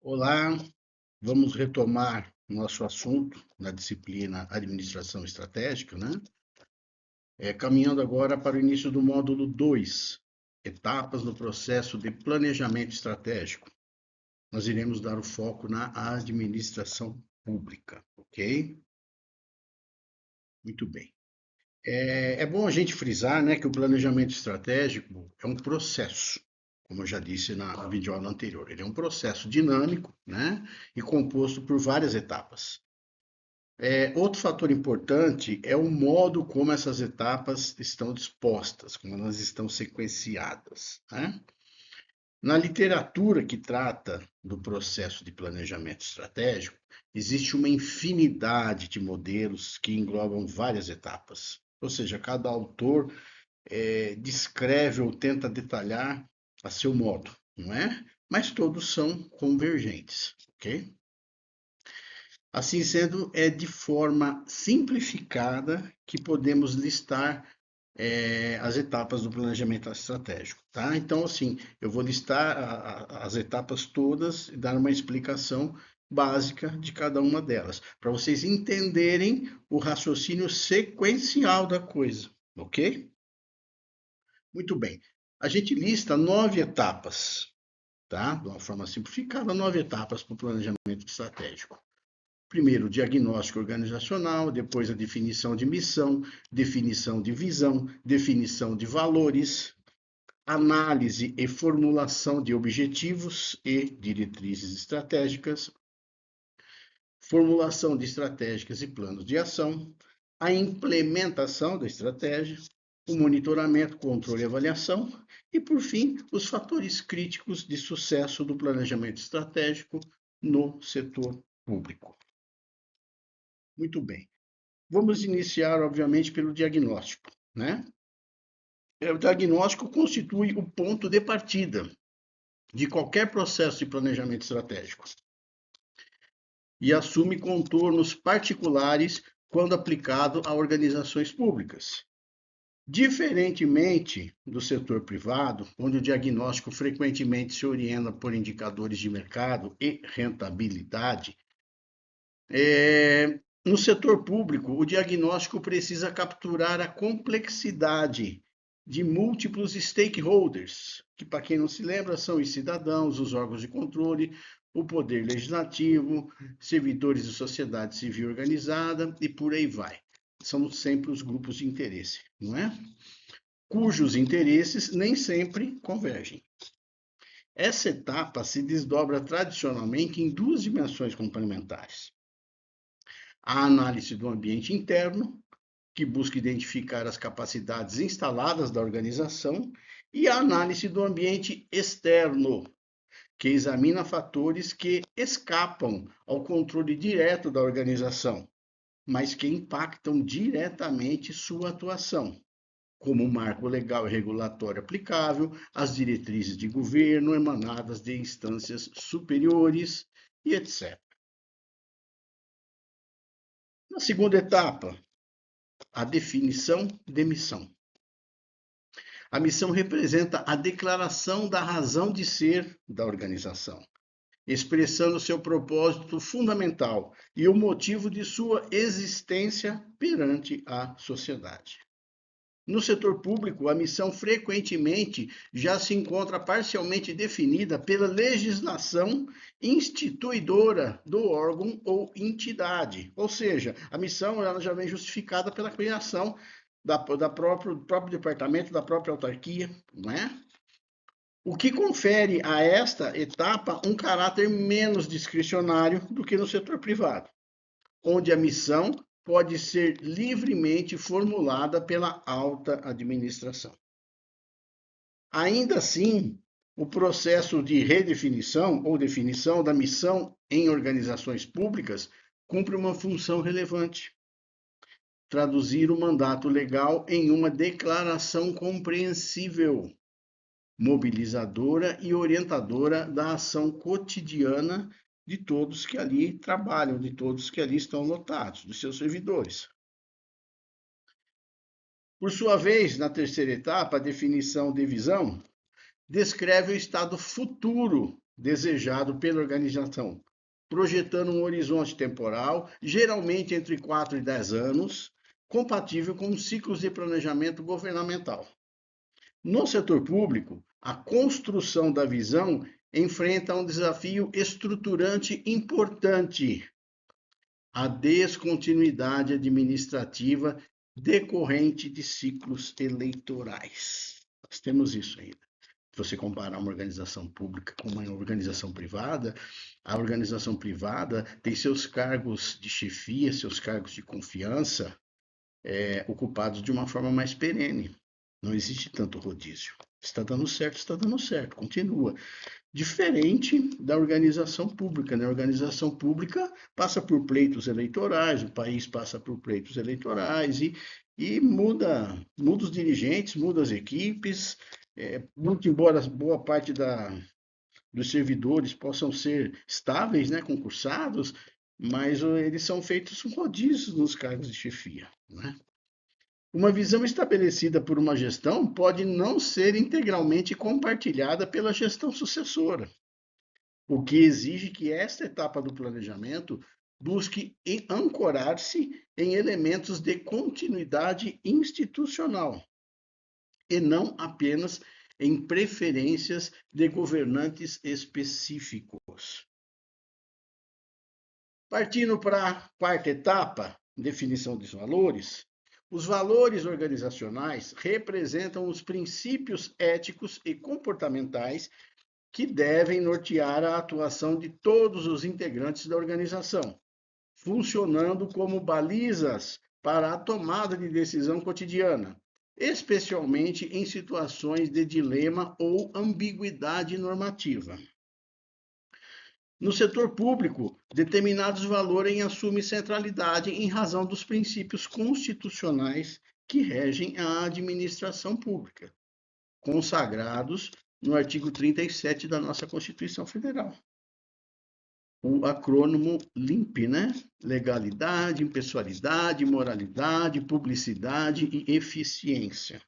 Olá, vamos retomar nosso assunto na disciplina Administração Estratégica, né? Caminhando agora para o início do módulo 2, etapas no processo de planejamento estratégico. Nós iremos dar o foco na administração pública, ok? Muito bem. É bom a gente frisar, né, que o planejamento estratégico é um processo, como eu já disse na videoaula anterior. Ele é um processo dinâmico, né, e composto por várias etapas. Outro fator importante é o modo como essas etapas estão dispostas, como elas estão sequenciadas, né? Na literatura que trata do processo de planejamento estratégico, existe uma infinidade de modelos que englobam várias etapas. Ou seja, cada autor descreve ou tenta detalhar a seu modo, não é? Mas todos são convergentes, ok? Assim sendo, é de forma simplificada que podemos listar as etapas do planejamento estratégico, tá? Então, assim, eu vou listar as etapas todas e dar uma explicação básica de cada uma delas, para vocês entenderem o raciocínio sequencial da coisa, ok? Muito bem. A gente lista 9 etapas, tá? De uma forma simplificada, 9 etapas para o planejamento estratégico. Primeiro, o diagnóstico organizacional, depois a definição de missão, definição de visão, definição de valores, análise e formulação de objetivos e diretrizes estratégicas, formulação de estratégias e planos de ação, a implementação da estratégia, o monitoramento, controle e avaliação, e, por fim, os fatores críticos de sucesso do planejamento estratégico no setor público. Muito bem. Vamos iniciar, obviamente, pelo diagnóstico, né? O diagnóstico constitui o ponto de partida de qualquer processo de planejamento estratégico e assume contornos particulares quando aplicado a organizações públicas. Diferentemente do setor privado, onde o diagnóstico frequentemente se orienta por indicadores de mercado e rentabilidade, no setor público, o diagnóstico precisa capturar a complexidade de múltiplos stakeholders, que, para quem não se lembra, são os cidadãos, os órgãos de controle, o poder legislativo, servidores de sociedade civil organizada e por aí vai. São sempre os grupos de interesse, não é? Cujos interesses nem sempre convergem. Essa etapa se desdobra tradicionalmente em duas dimensões complementares: a análise do ambiente interno, que busca identificar as capacidades instaladas da organização, e a análise do ambiente externo, que examina fatores que escapam ao controle direto da organização, mas que impactam diretamente sua atuação, como o marco legal e regulatório aplicável, as diretrizes de governo emanadas de instâncias superiores e etc. Na segunda etapa, a definição de missão. A missão representa a declaração da razão de ser da organização, expressando seu propósito fundamental e o motivo de sua existência perante a sociedade. No setor público, a missão frequentemente já se encontra parcialmente definida pela legislação instituidora do órgão ou entidade. Ou seja, a missão ela já vem justificada pela criação do próprio departamento, da própria autarquia, não é? O que confere a esta etapa um caráter menos discricionário do que no setor privado, onde a missão pode ser livremente formulada pela alta administração. Ainda assim, o processo de redefinição ou definição da missão em organizações públicas cumpre uma função relevante: traduzir o mandato legal em uma declaração compreensível, mobilizadora e orientadora da ação cotidiana de todos que ali trabalham, de todos que ali estão lotados, dos seus servidores. Por sua vez, na terceira etapa, a definição de visão descreve o estado futuro desejado pela organização, projetando um horizonte temporal, geralmente entre 4 e 10 anos, compatível com os ciclos de planejamento governamental. No setor público, a construção da visão enfrenta um desafio estruturante importante: a descontinuidade administrativa decorrente de ciclos eleitorais. Nós temos isso ainda. Se você comparar uma organização pública com uma organização privada, a organização privada tem seus cargos de chefia, seus cargos de confiança ocupados de uma forma mais perene. Não existe tanto rodízio. Está dando certo, continua. Diferente da organização pública, né? A organização pública passa por pleitos eleitorais, o país passa por pleitos eleitorais e muda os dirigentes, muda as equipes, muito embora boa parte dos servidores possam ser estáveis, né, concursados, mas eles são feitos rodízios nos cargos de chefia, né? Uma visão estabelecida por uma gestão pode não ser integralmente compartilhada pela gestão sucessora, o que exige que esta etapa do planejamento busque ancorar-se em elementos de continuidade institucional e não apenas em preferências de governantes específicos. Partindo para a quarta etapa, definição dos valores, os valores organizacionais representam os princípios éticos e comportamentais que devem nortear a atuação de todos os integrantes da organização, funcionando como balizas para a tomada de decisão cotidiana, especialmente em situações de dilema ou ambiguidade normativa. No setor público, determinados valores assumem centralidade em razão dos princípios constitucionais que regem a administração pública, consagrados no artigo 37 da nossa Constituição Federal. O acrônimo LIMP, né? Legalidade, impessoalidade, moralidade, publicidade e eficiência.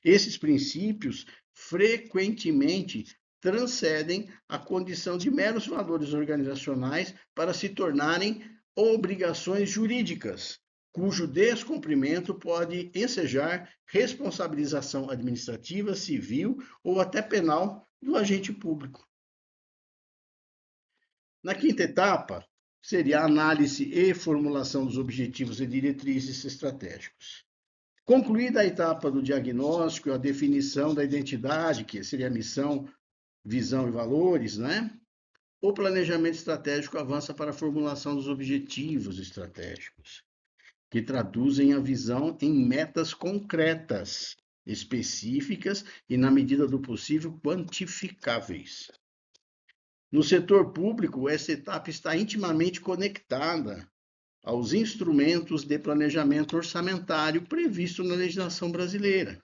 Esses princípios frequentemente transcendem a condição de meros valores organizacionais para se tornarem obrigações jurídicas, cujo descumprimento pode ensejar responsabilização administrativa, civil ou até penal do agente público. Na quinta etapa, seria a análise e formulação dos objetivos e diretrizes estratégicos. Concluída a etapa do diagnóstico, a definição da identidade, que seria a missão, visão e valores, né? O planejamento estratégico avança para a formulação dos objetivos estratégicos, que traduzem a visão em metas concretas, específicas e, na medida do possível, quantificáveis. No setor público, essa etapa está intimamente conectada aos instrumentos de planejamento orçamentário previsto na legislação brasileira,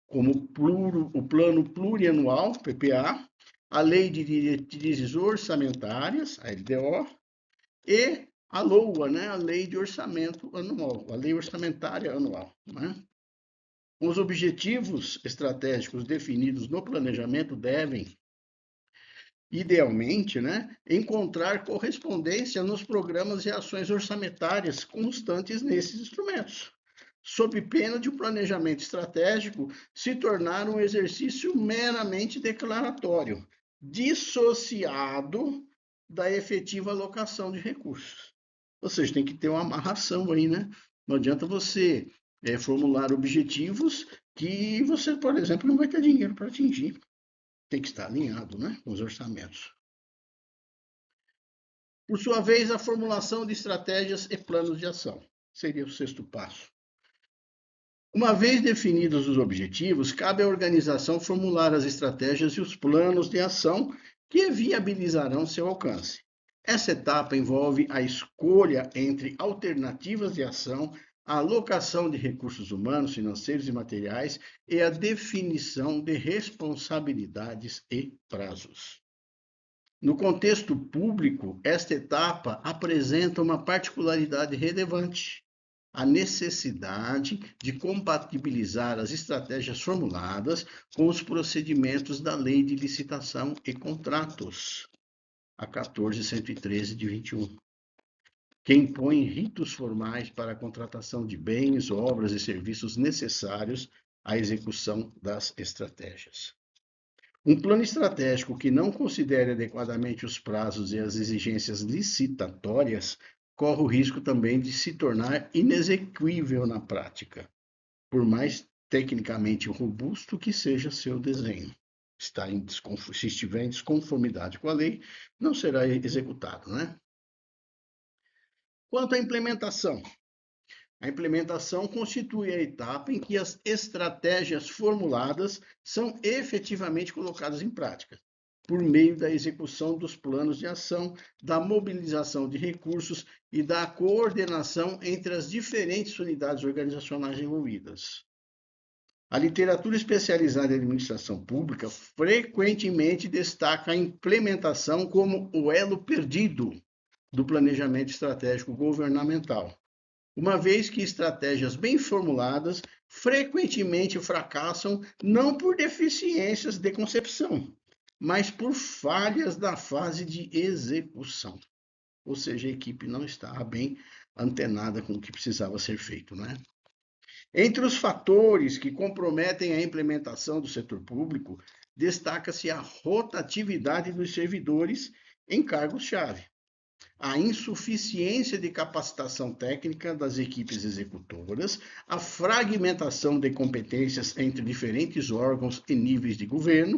como o Plano Plurianual, PPA, a Lei de Diretrizes Orçamentárias, a LDO, e a LOA, né, a Lei de Orçamento Anual, a Lei Orçamentária Anual, né? Os objetivos estratégicos definidos no planejamento devem, idealmente, né, encontrar correspondência nos programas e ações orçamentárias constantes nesses instrumentos, sob pena de o planejamento estratégico se tornar um exercício meramente declaratório, dissociado da efetiva alocação de recursos. Ou seja, tem que ter uma amarração aí, né? Não adianta você formular objetivos que você, por exemplo, não vai ter dinheiro para atingir. Tem que estar alinhado, né, com os orçamentos. Por sua vez, a formulação de estratégias e planos de ação seria o sexto passo. Uma vez definidos os objetivos, cabe à organização formular as estratégias e os planos de ação que viabilizarão seu alcance. Essa etapa envolve a escolha entre alternativas de ação, a alocação de recursos humanos, financeiros e materiais e a definição de responsabilidades e prazos. No contexto público, esta etapa apresenta uma particularidade relevante: a necessidade de compatibilizar as estratégias formuladas com os procedimentos da Lei de Licitação e Contratos, a 14.113 de 21, que impõe ritos formais para a contratação de bens, obras e serviços necessários à execução das estratégias. Um plano estratégico que não considere adequadamente os prazos e as exigências licitatórias corre o risco também de se tornar inexequível na prática, por mais tecnicamente robusto que seja seu desenho. Se estiver em desconformidade com a lei, não será executado, né? Quanto à implementação, a implementação constitui a etapa em que as estratégias formuladas são efetivamente colocadas em prática, por meio da execução dos planos de ação, da mobilização de recursos e da coordenação entre as diferentes unidades organizacionais envolvidas. A literatura especializada em administração pública frequentemente destaca a implementação como o elo perdido do planejamento estratégico governamental, uma vez que estratégias bem formuladas frequentemente fracassam não por deficiências de concepção, mas por falhas da fase de execução. Ou seja, a equipe não estava bem antenada com o que precisava ser feito, né? Entre os fatores que comprometem a implementação do setor público, destaca-se a rotatividade dos servidores em cargos-chave, a insuficiência de capacitação técnica das equipes executoras, a fragmentação de competências entre diferentes órgãos e níveis de governo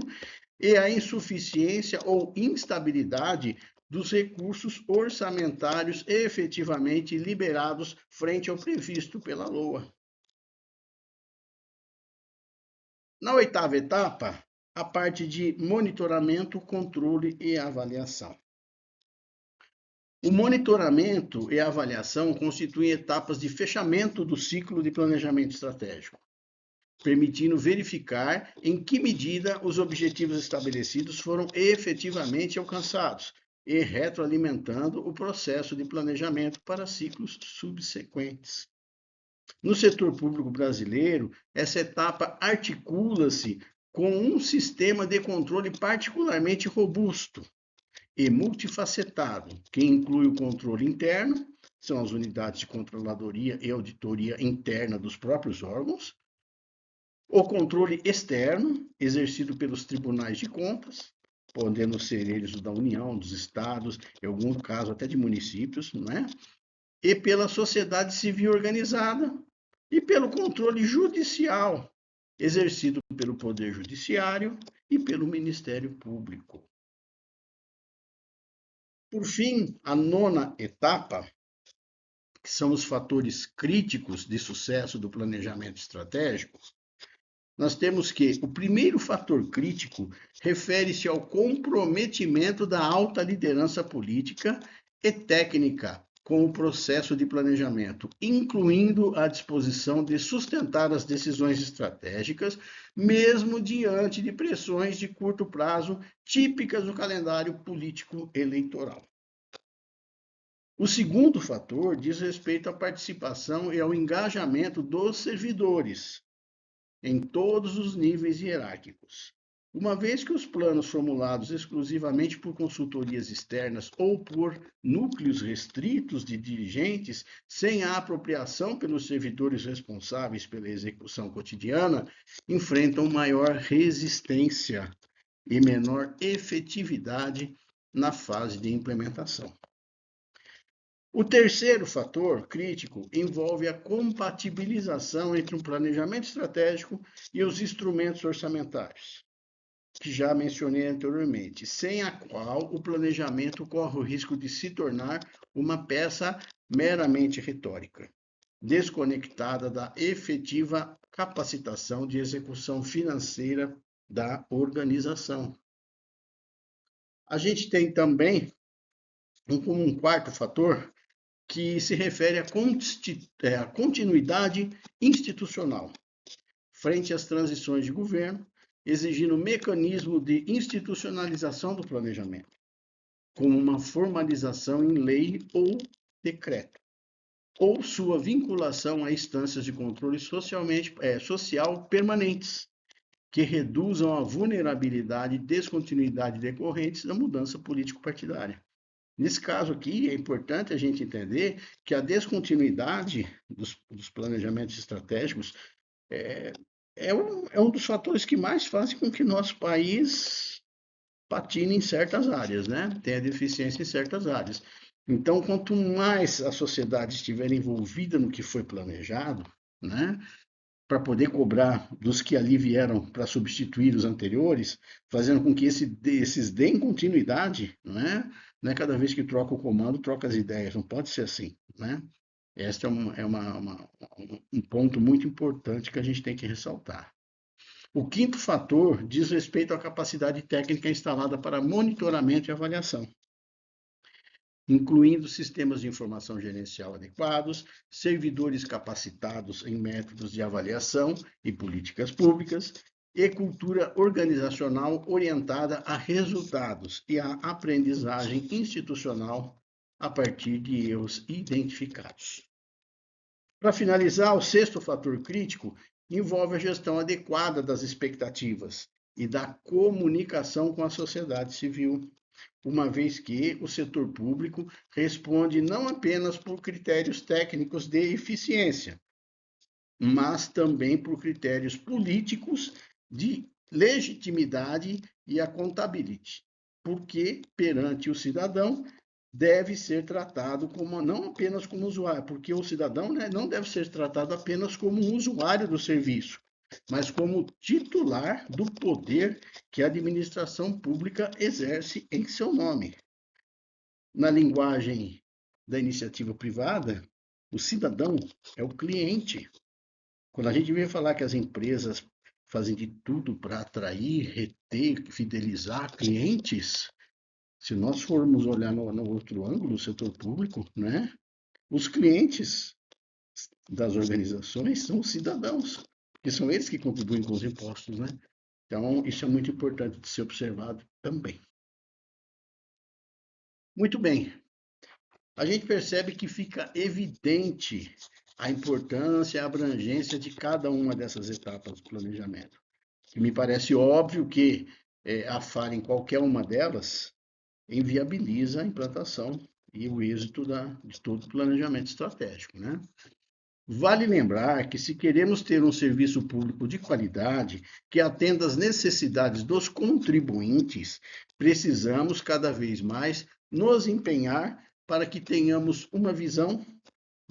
e a insuficiência ou instabilidade dos recursos orçamentários efetivamente liberados frente ao previsto pela LOA. Na oitava etapa, a parte de monitoramento, controle e avaliação. O monitoramento e a avaliação constituem etapas de fechamento do ciclo de planejamento estratégico, permitindo verificar em que medida os objetivos estabelecidos foram efetivamente alcançados e retroalimentando o processo de planejamento para ciclos subsequentes. No setor público brasileiro, essa etapa articula-se com um sistema de controle particularmente robusto e multifacetado, que inclui o controle interno, são as unidades de controladoria e auditoria interna dos próprios órgãos, o controle externo, exercido pelos tribunais de contas, podendo ser eles da União, dos estados, em algum caso até de municípios, né? E pela sociedade civil organizada, e pelo controle judicial, exercido pelo Poder Judiciário e pelo Ministério Público. Por fim, a nona etapa, que são os fatores críticos de sucesso do planejamento estratégico, nós temos que o primeiro fator crítico refere-se ao comprometimento da alta liderança política e técnica com o processo de planejamento, incluindo a disposição de sustentar as decisões estratégicas, mesmo diante de pressões de curto prazo típicas do calendário político eleitoral. O segundo fator diz respeito à participação e ao engajamento dos servidores em todos os níveis hierárquicos. Uma vez que os planos formulados exclusivamente por consultorias externas ou por núcleos restritos de dirigentes, sem a apropriação pelos servidores responsáveis pela execução cotidiana, enfrentam maior resistência e menor efetividade na fase de implementação. O terceiro fator crítico envolve a compatibilização entre um planejamento estratégico e os instrumentos orçamentários, que já mencionei anteriormente, sem a qual o planejamento corre o risco de se tornar uma peça meramente retórica, desconectada da efetiva capacitação de execução financeira da organização. A gente tem também um quarto fator que se refere à continuidade institucional, frente às transições de governo, exigindo um mecanismo de institucionalização do planejamento, como uma formalização em lei ou decreto. ou sua vinculação a instâncias de controle social permanentes, que reduzam a vulnerabilidade e descontinuidade decorrentes da mudança político-partidária. Nesse caso aqui, é importante a gente entender que a descontinuidade dos planejamentos estratégicos é um dos fatores que mais fazem com que nosso país patine em certas áreas, né? Tenha deficiência em certas áreas. Então, quanto mais a sociedade estiver envolvida no que foi planejado, né? Para poder cobrar dos que ali vieram para substituir os anteriores, fazendo com que esses deem continuidade, né? Não é cada vez que troca o comando, troca as ideias, não pode ser assim, né? Este um ponto muito importante que a gente tem que ressaltar. O quinto fator diz respeito à capacidade técnica instalada para monitoramento e avaliação, incluindo sistemas de informação gerencial adequados, servidores capacitados em métodos de avaliação e políticas públicas, e cultura organizacional orientada a resultados e a aprendizagem institucional a partir de erros identificados. Para finalizar, o sexto fator crítico envolve a gestão adequada das expectativas e da comunicação com a sociedade civil, uma vez que o setor público responde não apenas por critérios técnicos de eficiência, mas também por critérios políticos de legitimidade e accountability, porque perante o cidadão deve ser tratado como não apenas como usuário, porque o cidadão, né, não deve ser tratado apenas como um usuário do serviço, mas como titular do poder que a administração pública exerce em seu nome. Na linguagem da iniciativa privada, o cidadão é o cliente. Quando a gente vem falar que as empresas fazem de tudo para atrair, reter, fidelizar clientes, se nós formos olhar no outro ângulo, o setor público, né, os clientes das organizações são os cidadãos, porque são eles que contribuem com os impostos, né? Então, isso é muito importante de ser observado também. Muito bem. A gente percebe que fica evidente a importância e a abrangência de cada uma dessas etapas do planejamento. E me parece óbvio que a falha em qualquer uma delas inviabiliza a implantação e o êxito de todo o planejamento estratégico, né? Vale lembrar que, se queremos ter um serviço público de qualidade que atenda às necessidades dos contribuintes, precisamos cada vez mais nos empenhar para que tenhamos uma visão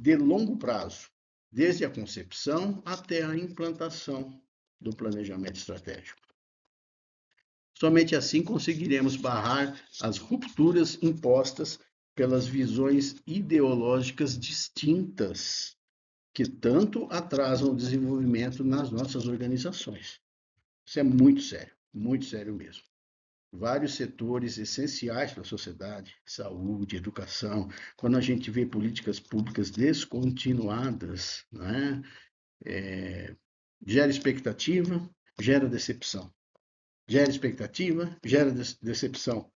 de longo prazo, desde a concepção até a implantação do planejamento estratégico. Somente assim conseguiremos barrar as rupturas impostas pelas visões ideológicas distintas que tanto atrasam o desenvolvimento nas nossas organizações. Isso é muito sério mesmo. Vários setores essenciais para a sociedade, saúde, educação, quando a gente vê políticas públicas descontinuadas, né, gera expectativa, gera decepção. Gera expectativa, gera decepção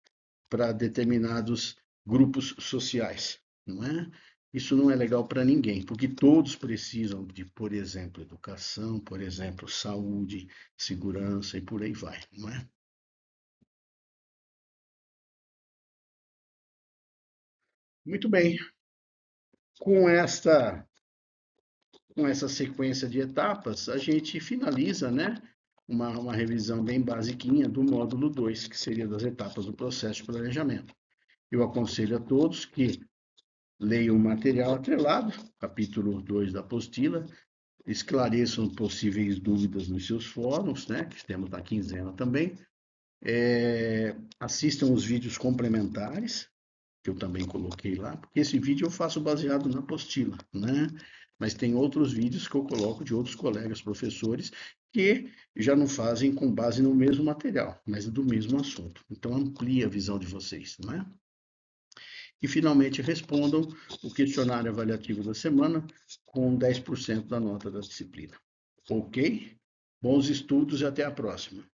para determinados grupos sociais, não é? Isso não é legal para ninguém, porque todos precisam de, por exemplo, educação, por exemplo, saúde, segurança e por aí vai, não é? Muito bem. Com esta sequência de etapas, a gente finaliza, né, uma revisão bem basiquinha do módulo 2, que seria das etapas do processo de planejamento. Eu aconselho a todos que leiam o material atrelado, capítulo 2 da apostila, esclareçam possíveis dúvidas nos seus fóruns, né, que temos na quinzena também, assistam os vídeos complementares, que eu também coloquei lá, porque esse vídeo eu faço baseado na apostila, né? Mas tem outros vídeos que eu coloco de outros colegas professores que já não fazem com base no mesmo material, mas do mesmo assunto. Então amplia a visão de vocês, não é? E finalmente respondam o questionário avaliativo da semana com 10% da nota da disciplina. Ok? Bons estudos e até a próxima.